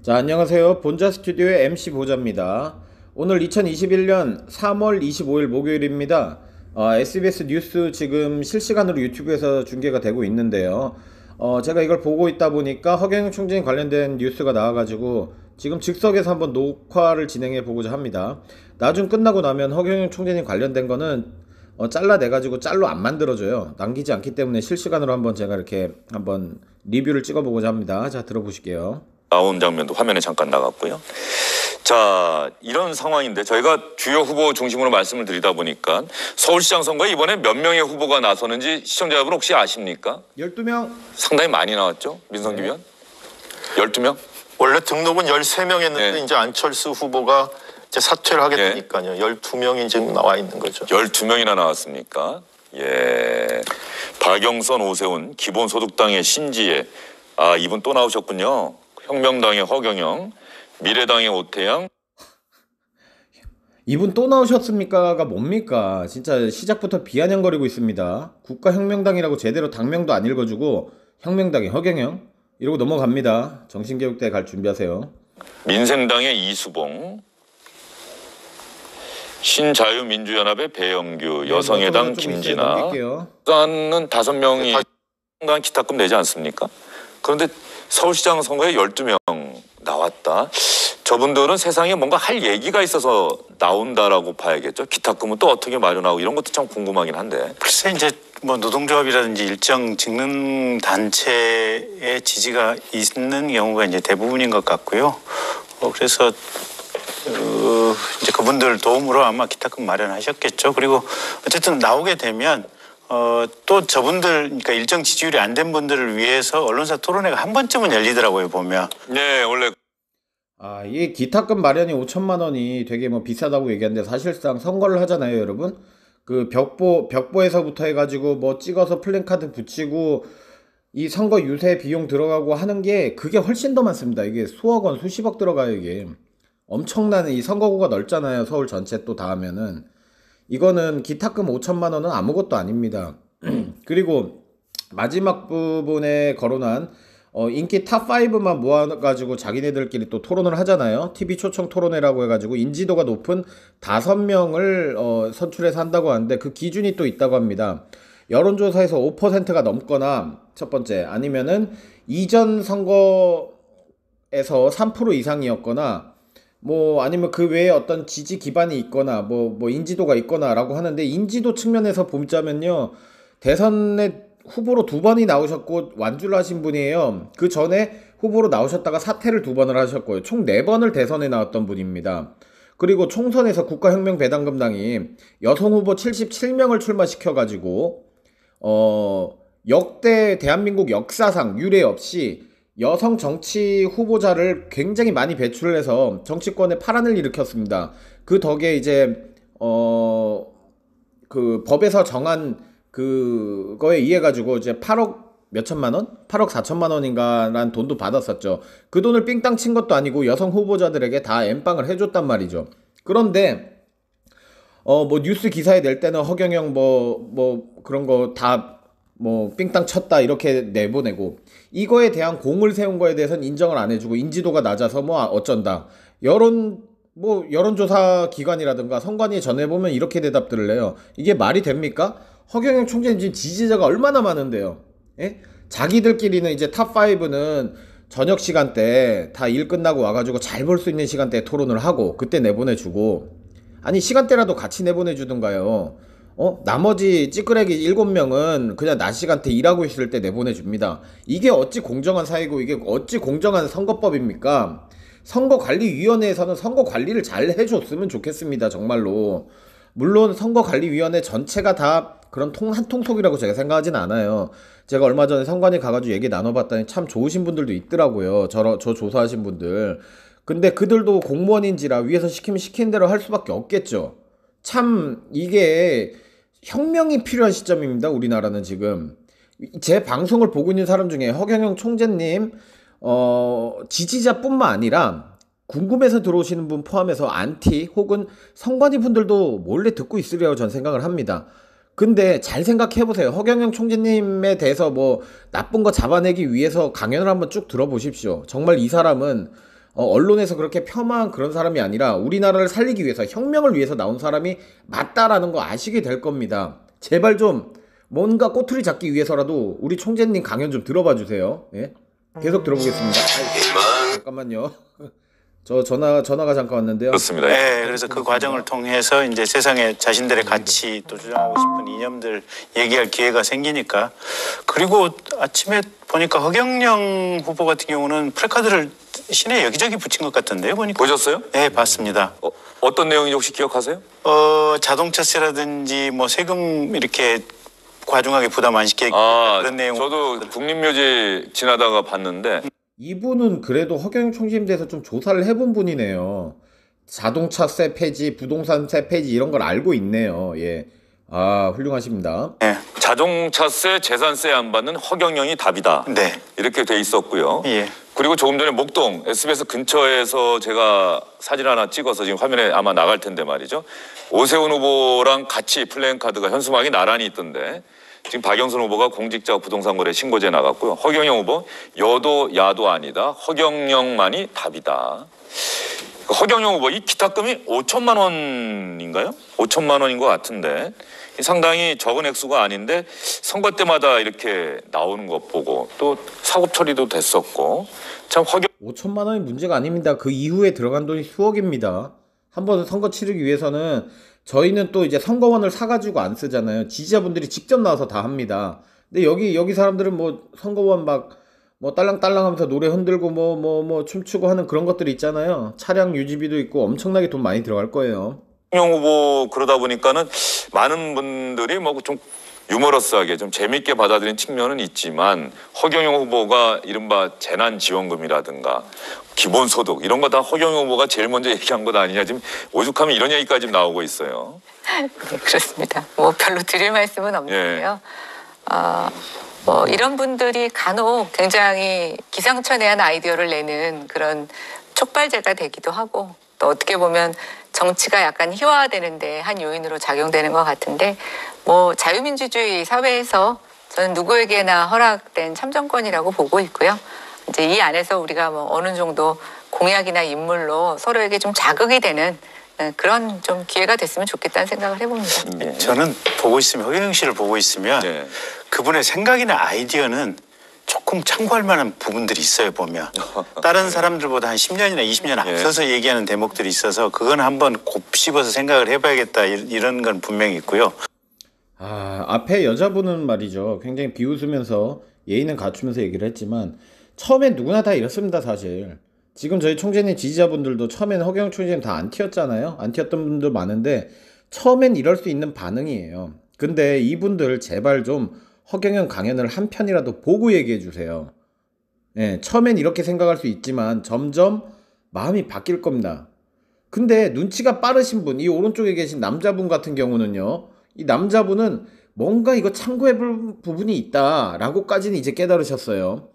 자, 안녕하세요. 본자 스튜디오의 MC 보자입니다. 오늘 2021년 3월 25일 목요일입니다. SBS 뉴스 지금 실시간으로 유튜브에서 중계가 되고 있는데요. 제가 이걸 보고 있다 보니까 허경영 총재님 관련된 뉴스가 나와가지고 지금 즉석에서 한번 녹화를 진행해 보고자 합니다. 나중 끝나고 나면 허경영 총재님 관련된 거는 잘라내가지고 짤로 안 만들어져요. 남기지 않기 때문에 실시간으로 한번 제가 이렇게 한번 리뷰를 찍어보고자 합니다. 자, 들어보실게요. 나온 장면도 화면에 잠깐 나갔고요. 자, 이런 상황인데 저희가 주요 후보 중심으로 말씀을 드리다 보니까 서울시장 선거에 이번에 몇 명의 후보가 나서는지 시청자 여러분 혹시 아십니까? 12명. 상당히 많이 나왔죠, 민성기 위원? 12명? 원래 등록은 13명 했는데 네. 이제 안철수 후보가 이제 사퇴를 하게 네. 되니까요. 12명이 지금 나와 있는 거죠. 12명이나 나왔습니까? 예. 박영선, 오세훈, 기본소득당의 신지혜. 아, 이분 또 나오셨군요. 혁명당의 허경영, 미래당의 오태양. 이분 또 나오셨습니까가 뭡니까? 진짜 시작부터 비아냥거리고 있습니다. 국가혁명당이라고 제대로 당명도 안 읽어주고 혁명당의 허경영 이러고 넘어갑니다. 정신교육대 갈 준비하세요. 민생당의 이수봉, 신자유민주연합의 배영규, 여성의당 김진아. 일단은 5명이 상당한 기타금 내지 않습니까? 그런데 서울시장 선거에 12명 나왔다. 저분들은 세상에 뭔가 할 얘기가 있어서 나온다라고 봐야겠죠. 기타금은 또 어떻게 마련하고 이런 것도 참 궁금하긴 한데. 글쎄 이제 뭐 노동조합이라든지 일정 직능 단체의 지지가 있는 경우가 이제 대부분인 것 같고요. 그래서 이제 그분들 도움으로 아마 기타금 마련하셨겠죠. 그리고 어쨌든 나오게 되면 또 저분들, 그러니까 일정 지지율이 안 된 분들을 위해서 언론사 토론회가 한 번쯤은 열리더라고요, 보면. 네, 원래. 이 기타금 마련이 5천만 원이 되게 뭐 비싸다고 얘기하는데 사실상 선거를 하잖아요, 여러분. 그 벽보에서부터 해가지고 뭐 찍어서 플랜카드 붙이고 이 선거 유세 비용 들어가고 하는 게 그게 훨씬 더 많습니다. 이게 수억 원, 수십억 들어가요, 이게. 엄청난 이 선거구가 넓잖아요, 서울 전체 또 다 하면은. 이거는 기타금 5천만 원은 아무것도 아닙니다. 그리고 마지막 부분에 거론한 인기 탑5만 모아가지고 자기네들끼리 또 토론을 하잖아요. TV 초청 토론회라고 해가지고 인지도가 높은 5명을 선출해서 한다고 하는데 그 기준이 또 있다고 합니다. 여론조사에서 5%가 넘거나 첫 번째, 아니면은 이전 선거에서 3% 이상이었거나 뭐 아니면 그 외에 어떤 지지 기반이 있거나 뭐 인지도가 있거나 라고 하는데, 인지도 측면에서 보자면요, 대선에 후보로 2번이 나오셨고 완주를 하신 분이에요. 그 전에 후보로 나오셨다가 사퇴를 2번을 하셨고요. 총 4번을 대선에 나왔던 분입니다. 그리고 총선에서 국가혁명배당금당이 여성 후보 77명을 출마시켜가지고 역대 대한민국 역사상 유례 없이 여성 정치 후보자를 굉장히 많이 배출을 해서 정치권에 파란을 일으켰습니다. 그 덕에 이제 그 법에서 정한 그거에 의해 가지고 이제 8억 몇천만 원? 8억 4천만 원인가라는 돈도 받았었죠. 그 돈을 삥땅 친 것도 아니고 여성 후보자들에게 다 엠빵을 해줬단 말이죠. 그런데 뭐 뉴스 기사에 낼 때는 허경영 뭐 그런 거 다 뭐 삥땅 쳤다 이렇게 내보내고, 이거에 대한 공을 세운 거에 대해서는 인정을 안 해주고 인지도가 낮아서 뭐 어쩐다. 여론조사 기관이라든가 선관위에 전해보면 이렇게 대답들을 해요. 이게 말이 됩니까? 허경영 총재님 지금 지지자가 얼마나 많은데요. 예? 자기들끼리는 이제 탑5는 저녁 시간대 다 일 끝나고 와가지고 잘 볼 수 있는 시간대에 토론을 하고 그때 내보내주고, 아니 시간대라도 같이 내보내주든가요. 나머지 찌끄레기 7명은 그냥 낮 시간대 일하고 있을 때 내보내줍니다. 이게 어찌 공정한 사회고 이게 어찌 공정한 선거법입니까? 선거관리위원회에서는 선거관리를 잘 해줬으면 좋겠습니다, 정말로. 물론 선거관리위원회 전체가 다 그런 한통속이라고 제가 생각하진 않아요. 제가 얼마 전에 선관위 가가지고 얘기 나눠봤더니 참 좋으신 분들도 있더라고요. 저 조사하신 분들. 근데 그들도 공무원인지라 위에서 시키면 시키는 대로 할 수밖에 없겠죠. 참 이게 혁명이 필요한 시점입니다, 우리나라는 지금. 제 방송을 보고 있는 사람 중에 허경영 총재님 지지자뿐만 아니라 궁금해서 들어오시는 분 포함해서 안티 혹은 선관위 분들도 몰래 듣고 있으리라고 전 생각을 합니다. 근데 잘 생각해보세요. 허경영 총재님에 대해서 뭐 나쁜 거 잡아내기 위해서 강연을 한번 쭉 들어보십시오. 정말 이 사람은 언론에서 그렇게 폄하한 그런 사람이 아니라 우리나라를 살리기 위해서 혁명을 위해서 나온 사람이 맞다라는 거 아시게 될 겁니다. 제발 좀 뭔가 꼬투리 잡기 위해서라도 우리 총재님 강연 좀 들어봐 주세요. 예? 계속 들어보겠습니다. 잠깐만요. 저 전화가 잠깐 왔는데요. 그렇습니다. 네, 그래서 그 과정을 통해서 이제 세상에 자신들의 가치 또 주장하고 싶은 이념들 얘기할 기회가 생기니까. 그리고 아침에 보니까 허경영 후보 같은 경우는 플래카드를 시내 여기저기 붙인 것 같던데요, 보니까. 보셨어요? 네, 봤습니다. 어떤 내용인지 혹시 기억하세요? 자동차세라든지 뭐 세금 이렇게 과중하게 부담 안 시키게 그런 내용. 저도 국립묘지 지나다가 봤는데 이분은 그래도 허경영 총재님 대해서 좀 조사를 해본 분이네요. 자동차세 폐지, 부동산세 폐지 이런 걸 알고 있네요. 예. 아, 훌륭하십니다. 네. 자동차세, 재산세 안 받는 허경영이 답이다. 네. 이렇게 돼 있었고요. 예. 그리고 조금 전에 목동 SBS 근처에서 제가 사진 하나 찍어서 지금 화면에 아마 나갈 텐데 말이죠. 오세훈 후보랑 같이 플래카드가 현수막이 나란히 있던데 지금 박영선 후보가 공직자 부동산 거래 신고제 나갔고요. 허경영 후보 여도 야도 아니다. 허경영만이 답이다. 허경영 후보 이 기탁금이 5천만 원인가요? 5천만 원인 것 같은데 상당히 적은 액수가 아닌데 선거 때마다 이렇게 나오는 것 보고 또 사법 처리도 됐었고 참 5천만 원이 문제가 아닙니다. 그 이후에 들어간 돈이 수억입니다. 한번 선거 치르기 위해서는 저희는 또 이제 선거원을 사가지고 안 쓰잖아요. 지지자분들이 직접 나와서 다 합니다. 근데 여기 사람들은 뭐 선거원 막 뭐 딸랑딸랑 하면서 노래 흔들고 뭐 춤추고 하는 그런 것들이 있잖아요. 차량 유지비도 있고 엄청나게 돈 많이 들어갈 거예요. 허경영 후보 그러다 보니까는 많은 분들이 뭐 좀 유머러스하게 좀 재밌게 받아들인 측면은 있지만 허경영 후보가 이른바 재난지원금이라든가 기본소득 이런 거 다 허경영 후보가 제일 먼저 얘기한 것 아니냐 지금 오죽하면 이런 얘기까지 나오고 있어요. 네, 그렇습니다. 뭐 별로 드릴 말씀은 없는데요. 뭐 이런 분들이 간혹 굉장히 기상천외한 아이디어를 내는 그런 촉발제가 되기도 하고 또 어떻게 보면 정치가 약간 희화화되는데 한 요인으로 작용되는 것 같은데 뭐 자유민주주의 사회에서 저는 누구에게나 허락된 참정권이라고 보고 있고요. 이제 이 안에서 우리가 뭐 어느 정도 공약이나 인물로 서로에게 좀 자극이 되는 그런 좀 기회가 됐으면 좋겠다는 생각을 해봅니다. 네. 저는 보고 있으면 허경영 씨를 보고 있으면 네. 그분의 생각이나 아이디어는 조금 참고할 만한 부분들이 있어요, 보면. 다른 사람들보다 한 10년이나 20년 앞서서 얘기하는 대목들이 있어서 그건 한번 곱씹어서 생각을 해봐야겠다 이런 건 분명히 있고요. 앞에 여자분은 말이죠. 굉장히 비웃으면서 예의는 갖추면서 얘기를 했지만 처음엔 누구나 다 이렇습니다, 사실. 지금 저희 총재님 지지자분들도 처음엔 허경영 총재님 다 안 튀었잖아요. 안 튀었던 분들 많은데 처음엔 이럴 수 있는 반응이에요. 근데 이분들 제발 좀 허경영 강연을 한 편이라도 보고 얘기해 주세요. 예, 처음엔 이렇게 생각할 수 있지만 점점 마음이 바뀔 겁니다. 근데 눈치가 빠르신 분, 이 오른쪽에 계신 남자분 같은 경우는요. 이 남자분은 뭔가 이거 참고해 볼 부분이 있다라고까지는 이제 깨달으셨어요.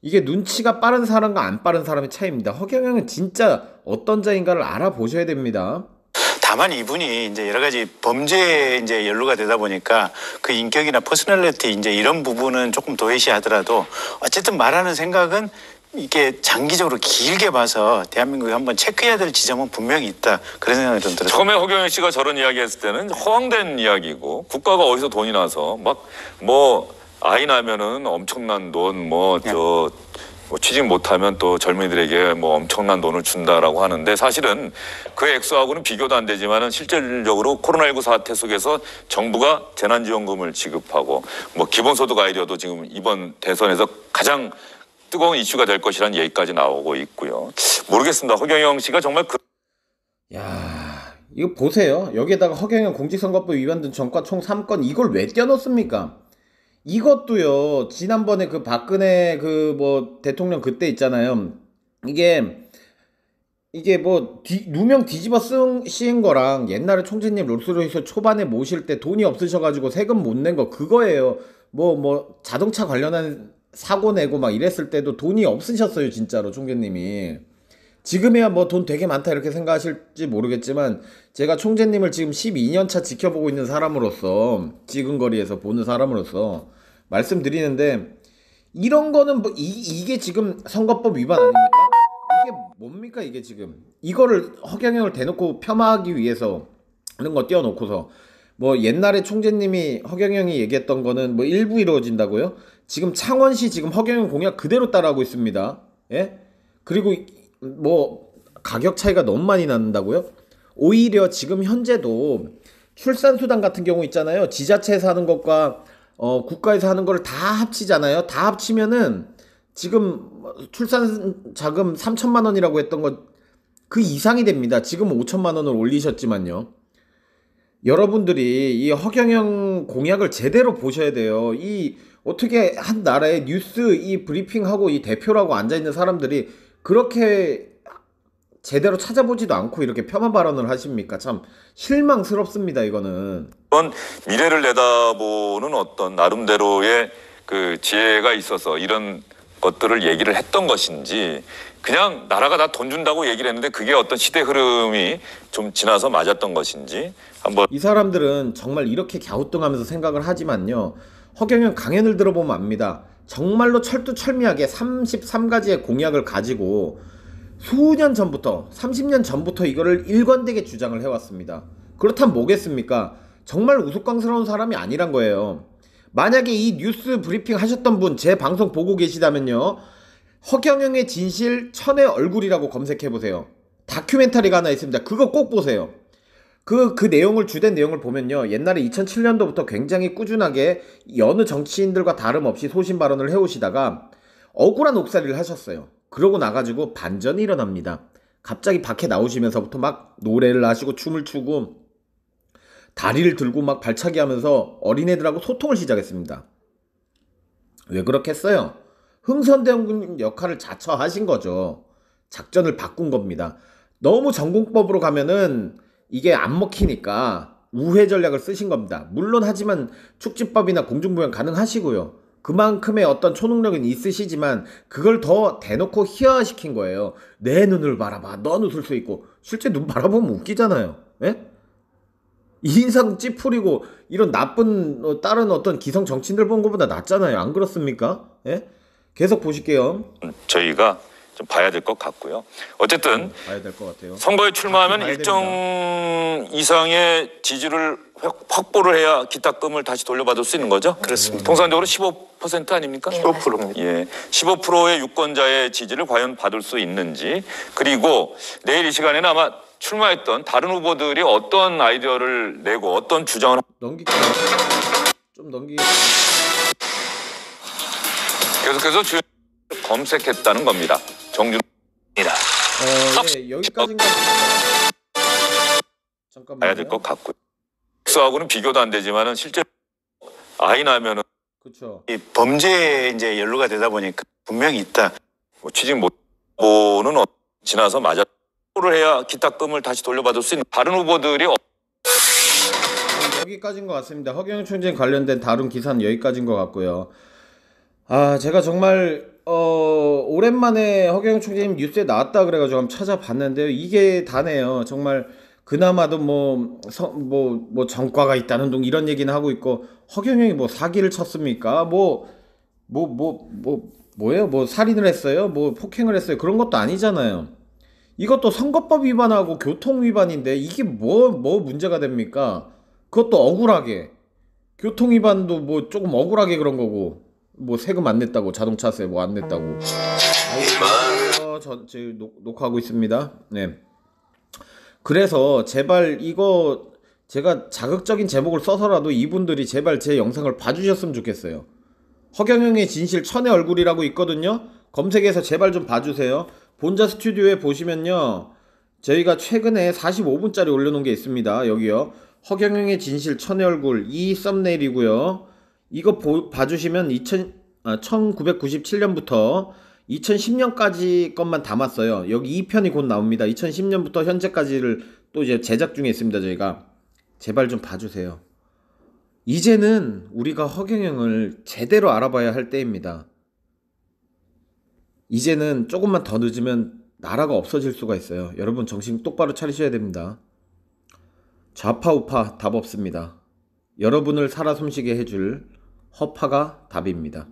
이게 눈치가 빠른 사람과 안 빠른 사람의 차이입니다. 허경영은 진짜 어떤 자인가를 알아보셔야 됩니다. 다만 이분이 이제 여러 가지 범죄에 이제 연루가 되다 보니까 그 인격이나 퍼스널리티 이제 이런 부분은 조금 도외시하더라도 어쨌든 말하는 생각은 이게 장기적으로 길게 봐서 대한민국이 한번 체크해야 될 지점은 분명히 있다. 그런 생각이 좀 들었어요. 처음에 허경영 씨가 저런 이야기 했을 때는 허황된 이야기고 국가가 어디서 돈이 나서 막 뭐 아이 나면은 엄청난 돈 뭐 취직 못하면 또 젊은이들에게 뭐 엄청난 돈을 준다라고 하는데 사실은 그 액수하고는 비교도 안 되지만은 실질적으로 코로나19 사태 속에서 정부가 재난지원금을 지급하고 뭐 기본소득 아이디어도 지금 이번 대선에서 가장 뜨거운 이슈가 될 것이라는 얘기까지 나오고 있고요. 모르겠습니다. 허경영 씨가 정말 야, 이거 보세요. 여기에다가 허경영 공직선거법 위반 등 전과 총 3건 이걸 왜 떼어넣습니까? 이것도요. 지난번에 그 박근혜 그 뭐 대통령 그때 있잖아요. 이게 뭐 누명 뒤집어 씌운 거랑 옛날에 총재님 롤스로이스 초반에 모실 때 돈이 없으셔가지고 세금 못 낸 거 그거예요. 뭐 자동차 관련한 사고 내고 막 이랬을 때도 돈이 없으셨어요, 진짜로 총재님이. 지금이야 뭐 돈 되게 많다 이렇게 생각하실지 모르겠지만 제가 총재님을 지금 12년 차 지켜보고 있는 사람으로서 지근거리에서 보는 사람으로서 말씀드리는데 이런 거는 뭐 이게 지금 선거법 위반 아닙니까? 이게 뭡니까 이게 지금 이거를 허경영을 대놓고 폄하하기 위해서 이런 거 띄워놓고서 뭐 옛날에 총재님이 허경영이 얘기했던 거는 뭐 일부 이루어진다고요? 지금 창원시 지금 허경영 공약 그대로 따라하고 있습니다. 예? 그리고 뭐 가격 차이가 너무 많이 난다고요? 오히려 지금 현재도 출산수당 같은 경우 있잖아요. 지자체에서 하는 것과 국가에서 하는 걸 다 합치잖아요. 다 합치면은 지금 출산 자금 3천만 원이라고 했던 것 그 이상이 됩니다. 지금 5천만 원을 올리셨지만요. 여러분들이 이 허경영 공약을 제대로 보셔야 돼요. 이 어떻게 한 나라의 뉴스 이 브리핑하고 이 대표라고 앉아있는 사람들이 그렇게 제대로 찾아보지도 않고 이렇게 폄하 발언을 하십니까? 참 실망스럽습니다. 이거는. 이런 미래를 내다보는 어떤 나름대로의 그 지혜가 있어서 이런 것들을 얘기를 했던 것인지 그냥 나라가 다 돈 준다고 얘기를 했는데 그게 어떤 시대 흐름이 좀 지나서 맞았던 것인지 한번. 이 사람들은 정말 이렇게 갸우뚱하면서 생각을 하지만요. 허경영 강연을 들어보면 압니다. 정말로 철두철미하게 33가지의 공약을 가지고 수년 전부터 30년 전부터 이거를 일관되게 주장을 해왔습니다. 그렇다면 뭐겠습니까? 정말 우스꽝스러운 사람이 아니란 거예요. 만약에 이 뉴스 브리핑 하셨던 분 제 방송 보고 계시다면요. 허경영의 진실 천의 얼굴이라고 검색해보세요. 다큐멘터리가 하나 있습니다. 그거 꼭 보세요. 그 내용을 주된 내용을 보면요. 옛날에 2007년도부터 굉장히 꾸준하게 여느 정치인들과 다름없이 소신 발언을 해오시다가 억울한 옥살이를 하셨어요. 그러고 나가지고 반전이 일어납니다. 갑자기 밖에 나오시면서부터 막 노래를 하시고 춤을 추고 다리를 들고 막 발차기 하면서 어린애들하고 소통을 시작했습니다. 왜 그렇게 했어요? 흥선대원 역할을 자처하신 거죠. 작전을 바꾼 겁니다. 너무 전공법으로 가면은 이게 안 먹히니까 우회 전략을 쓰신 겁니다. 물론 하지만 축지법이나 공중부양 가능하시고요. 그만큼의 어떤 초능력은 있으시지만 그걸 더 대놓고 희화화시킨 거예요. 내 눈을 바라봐. 넌 웃을 수 있고. 실제 눈 바라보면 웃기잖아요. 예? 인상 찌푸리고 이런 나쁜 다른 어떤 기성 정치인들 본 것보다 낫잖아요. 안 그렇습니까? 예? 계속 보실게요. 저희가 좀 봐야 될 것 같고요. 어쨌든 봐야 될 것 같아요. 선거에 출마하면 일정 이상의 지지를 확보를 해야 기탁금을 다시 돌려받을 수 있는 거죠? 그렇습니다. 통상적으로 15% 아닙니까? 15%입니다. 예, 15%의 유권자의 지지를 과연 받을 수 있는지, 그리고 내일 이 시간에는 아마 출마했던 다른 후보들이 어떤 아이디어를 내고 어떤 주장을 넘길게요. 좀 넘기. 계속해서 검색했다는 겁니다. 정준입니다. 예, 여기까지인가. 잠깐만요. 봐야 될 것 같고요. X하고는 비교도 안 되지만은 실제 아이 나면은 그렇죠. 이 범죄에 이제 연루가 되다 보니까 분명히 있다. 뭐 취직 못보는 지나서 맞아를 해야 기탁금을 다시 돌려받을 수 있는 다른 후보들이 여기까지인 것 같습니다. 허경영 총재님 관련된 다룬 기사는 여기까지인 것 같고요. 아, 제가 정말 오랜만에 허경영 총재님 뉴스에 나왔다 그래가지고 한번 찾아봤는데요. 이게 다네요. 정말 그나마도 뭐 전과가 있다는 둥 이런 얘기는 하고 있고, 허경영이 뭐 사기를 쳤습니까? 뭐예요? 뭐 살인을 했어요? 뭐 폭행을 했어요? 그런 것도 아니잖아요. 이것도 선거법 위반하고 교통 위반인데 이게 뭐 문제가 됩니까? 그것도 억울하게. 교통 위반도 뭐 조금 억울하게 그런 거고, 뭐 세금 안 냈다고, 자동차세 뭐 안 냈다고. 저 지금 녹화하고 있습니다. 네. 그래서 제발 이거 제가 자극적인 제목을 써서라도 이분들이 제발 제 영상을 봐주셨으면 좋겠어요. 허경영의 진실 천의 얼굴이라고 있거든요. 검색해서 제발 좀 봐주세요. 본자 스튜디오에 보시면요, 저희가 최근에 45분짜리 올려놓은 게 있습니다. 여기요. 허경영의 진실 천의 얼굴, 이 썸네일이고요. 이거 봐주시면 1997년부터 2010년까지 것만 담았어요. 여기 2편이 곧 나옵니다. 2010년부터 현재까지를 또 이제 제작 중에 있습니다. 저희가 제발 좀 봐주세요. 이제는 우리가 허경영을 제대로 알아봐야 할 때입니다. 이제는 조금만 더 늦으면 나라가 없어질 수가 있어요. 여러분 정신 똑바로 차리셔야 됩니다. 좌파 우파 답 없습니다. 여러분을 살아 숨쉬게 해줄 허파가 답입니다.